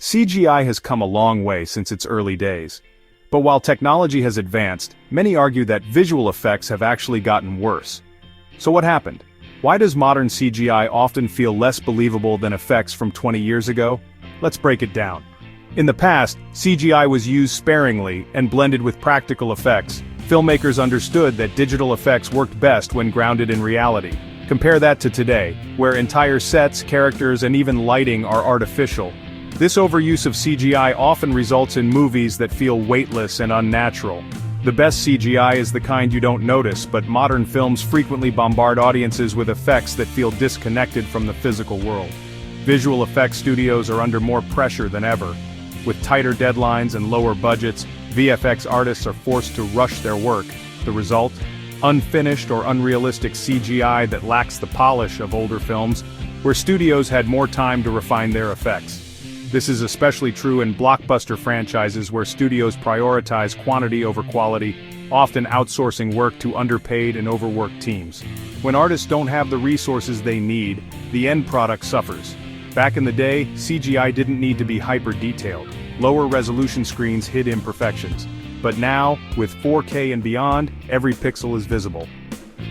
CGI has come a long way since its early days. But while technology has advanced, many argue that visual effects have actually gotten worse. So what happened? Why does modern CGI often feel less believable than effects from 20 years ago? Let's break it down. In the past, CGI was used sparingly and blended with practical effects. Filmmakers understood that digital effects worked best when grounded in reality. Compare that to today, where entire sets, characters, and even lighting are artificial. This overuse of CGI often results in movies that feel weightless and unnatural. The best CGI is the kind you don't notice, but modern films frequently bombard audiences with effects that feel disconnected from the physical world. Visual effects studios are under more pressure than ever. With tighter deadlines and lower budgets, VFX artists are forced to rush their work. The result? Unfinished or unrealistic CGI that lacks the polish of older films, where studios had more time to refine their effects. This is especially true in blockbuster franchises where studios prioritize quantity over quality, often outsourcing work to underpaid and overworked teams. When artists don't have the resources they need, the end product suffers. Back in the day, CGI didn't need to be hyper-detailed. Lower resolution screens hid imperfections. But now, with 4K and beyond, every pixel is visible.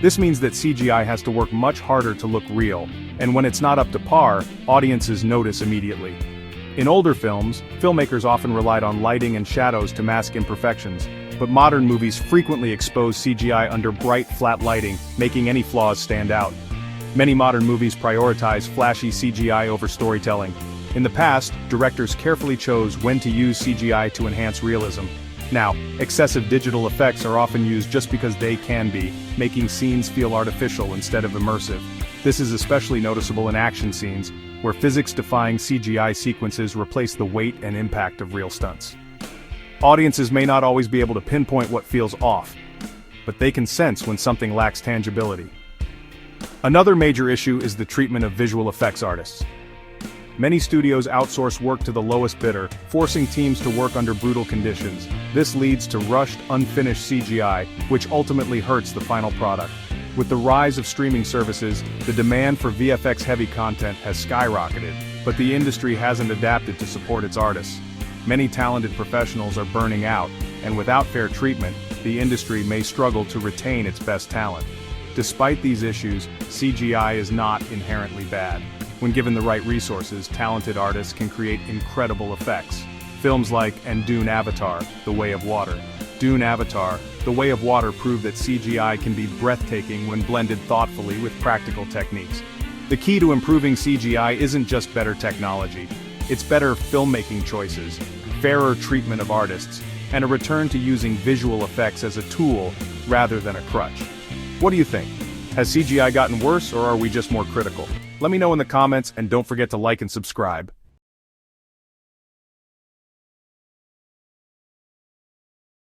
This means that CGI has to work much harder to look real, and when it's not up to par, audiences notice immediately. In older films, filmmakers often relied on lighting and shadows to mask imperfections, but modern movies frequently expose CGI under bright, flat lighting, making any flaws stand out. Many modern movies prioritize flashy CGI over storytelling. In the past, directors carefully chose when to use CGI to enhance realism. Now, excessive digital effects are often used just because they can be, making scenes feel artificial instead of immersive. This is especially noticeable in action scenes, where physics-defying CGI sequences replace the weight and impact of real stunts. Audiences may not always be able to pinpoint what feels off, but they can sense when something lacks tangibility. Another major issue is the treatment of visual effects artists. Many studios outsource work to the lowest bidder, forcing teams to work under brutal conditions. This leads to rushed, unfinished CGI, which ultimately hurts the final product. With the rise of streaming services, the demand for VFX-heavy content has skyrocketed, but the industry hasn't adapted to support its artists. Many talented professionals are burning out, and without fair treatment, the industry may struggle to retain its best talent. Despite these issues, CGI is not inherently bad. When given the right resources, talented artists can create incredible effects. Films like Dune Avatar, The Way of Water. Dune Avatar, The Way of Water proved that CGI can be breathtaking when blended thoughtfully with practical techniques. The key to improving CGI isn't just better technology. It's better filmmaking choices, fairer treatment of artists, and a return to using visual effects as a tool rather than a crutch. What do you think? Has CGI gotten worse, or are we just more critical? Let me know in the comments, and don't forget to like and subscribe.